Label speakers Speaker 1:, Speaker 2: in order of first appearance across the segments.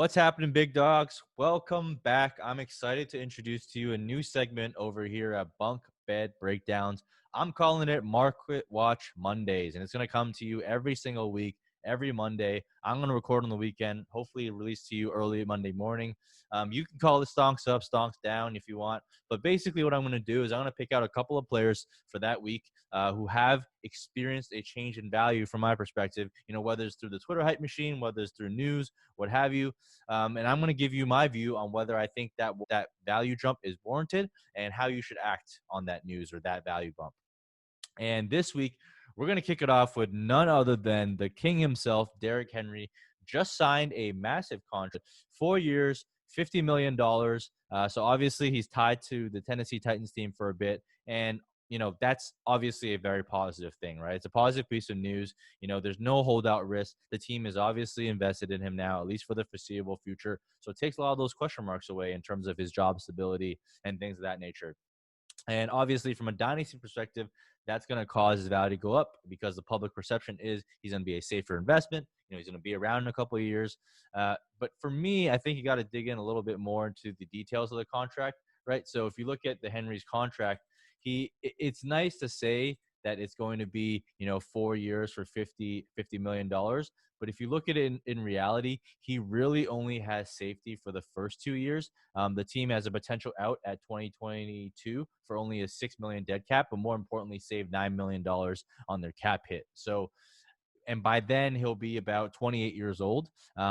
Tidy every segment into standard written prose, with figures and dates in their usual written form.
Speaker 1: What's happening, big dogs? Welcome back. I'm excited to introduce to you a new segment over here at Bunk Bed Breakdowns. I'm calling it Market Watch Mondays, and it's going to come to you every single week, every Monday. I'm going to record on the weekend, hopefully release to you early Monday morning. You can call it stonks up, stonks down if you want. But basically what I'm going to do is I'm going to pick out a couple of players for that week who have experienced a change in value from my perspective, whether it's through the Twitter hype machine, whether it's through news, what have you. And I'm going to give you my view on whether I think that value jump is warranted and how you should act on that news or that value bump. And this week, we're going to kick it off with none other than the king himself, Derrick Henry, just signed a massive contract, 4 years, $50 million. So obviously he's tied to the Tennessee Titans team for a bit. And that's obviously a very positive thing, right? It's a positive piece of news. There's no holdout risk. The team is obviously invested in him now, at least for the foreseeable future. So it takes a lot of those question marks away in terms of his job stability and things of that nature. And obviously, from a dynasty perspective, that's going to cause his value to go up because the public perception is he's going to be a safer investment. He's going to be around in a couple of years. But for me, I think you got to dig in a little bit more into the details of the contract, right? So if you look at the Henry's contract, it's nice to say that it's going to be 4 years for $50 million. But if you look at it in reality, he really only has safety for the first 2 years. The team has a potential out at 2022 for only a $6 million dead cap, but more importantly, save $9 million on their cap hit. So, and by then he'll be about 28 years old.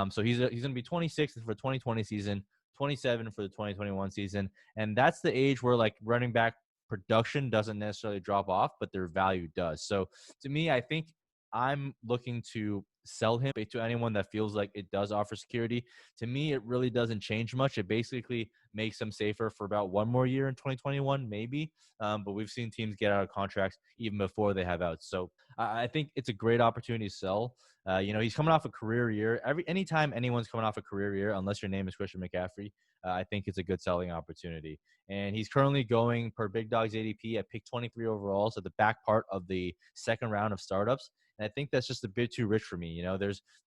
Speaker 1: So he's going to be 26 for the 2020 season, 27 for the 2021 season, and that's the age where like running back production doesn't necessarily drop off, but their value does. So to me, I think I'm looking to sell him to anyone that feels like it does offer security. To me, it really doesn't change much. It basically makes them safer for about one more year in 2021, maybe. But we've seen teams get out of contracts even before they have outs. So I think it's a great opportunity to sell. He's coming off a career year. Anytime anyone's coming off a career year, unless your name is Christian McCaffrey, I think it's a good selling opportunity. And he's currently going per Big Dog's ADP at pick 23 overall, so the back part of the second round of startups. And I think that's just a bit too rich for me.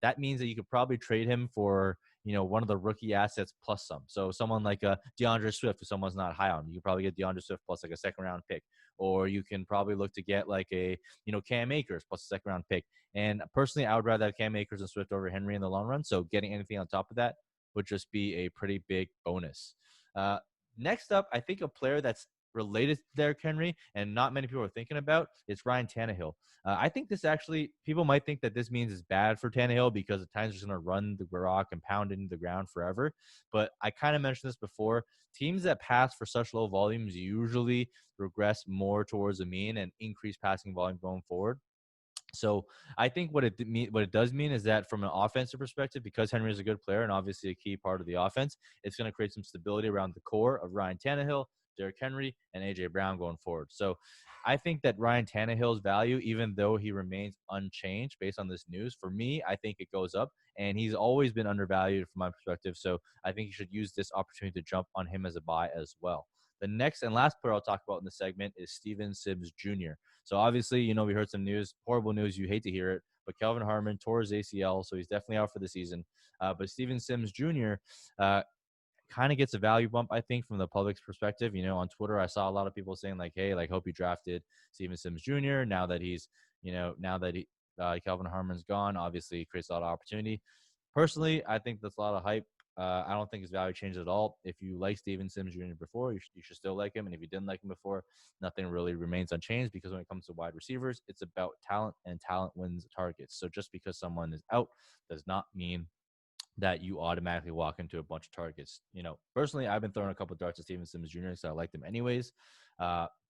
Speaker 1: That means that you could probably trade him for one of the rookie assets plus some. So someone like a DeAndre Swift, if someone's not high on, you can probably get DeAndre Swift plus like a second round pick, or you can probably look to get like a Cam Akers plus a second round pick. And personally, I would rather have Cam Akers and Swift over Henry in the long run. So getting anything on top of that would just be a pretty big bonus. Next up, I think a player that's related to Derrick Henry and not many people are thinking about is Ryan Tannehill. I think this actually, people might think that this means it's bad for Tannehill because at times he's going to run the rock and pound into the ground forever. But I kind of mentioned this before. Teams that pass for such low volumes usually regress more towards the mean and increase passing volume going forward. So I think what it does mean is that from an offensive perspective, because Henry is a good player and obviously a key part of the offense, it's going to create some stability around the core of Ryan Tannehill, Derrick Henry, and AJ Brown going forward. So I think that Ryan Tannehill's value, even though he remains unchanged based on this news, for me, I think it goes up. And he's always been undervalued from my perspective. So I think you should use this opportunity to jump on him as a buy as well. The next and last player I'll talk about in the segment is Steven Sims Jr. So obviously, we heard some news, horrible news. You hate to hear it, but Kelvin Harmon tore his ACL, so he's definitely out for the season. But Steven Sims Jr. Kind of gets a value bump, I think, from the public's perspective. On Twitter, I saw a lot of people saying like, "Hey, like, hope you drafted Steven Sims Jr. Now that Kelvin Harmon's gone, obviously it creates a lot of opportunity." Personally, I think that's a lot of hype. I don't think his value changes at all. If you like Steven Sims Jr. before, you should still like him. And if you didn't like him before, nothing really remains unchanged because when it comes to wide receivers, it's about talent and talent wins targets. So just because someone is out does not mean that you automatically walk into a bunch of targets. Personally, I've been throwing a couple of darts at Steven Sims Jr., so I like them anyways.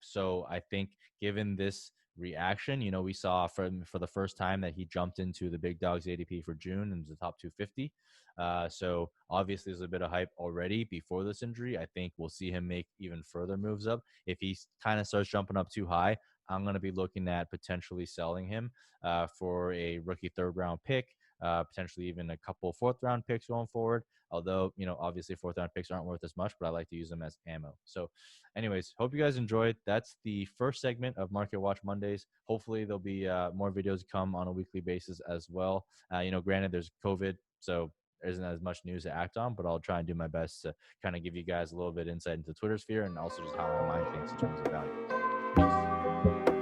Speaker 1: So I think given this reaction, we saw for the first time that he jumped into the big dogs ADP for June and was the top 250. So obviously there's a bit of hype already before this injury. I think we'll see him make even further moves up. If he kind of starts jumping up too high, I'm going to be looking at potentially selling him for a rookie third round pick. Potentially even a couple fourth round picks going forward. Although, obviously fourth round picks aren't worth as much, but I like to use them as ammo. So anyways, hope you guys enjoyed. That's the first segment of Market Watch Mondays. Hopefully there'll be more videos come on a weekly basis as well. Granted there's COVID, so isn't as much news to act on, but I'll try and do my best to kind of give you guys a little bit insight into Twitter sphere and also just how my mind thinks in terms of value. Peace.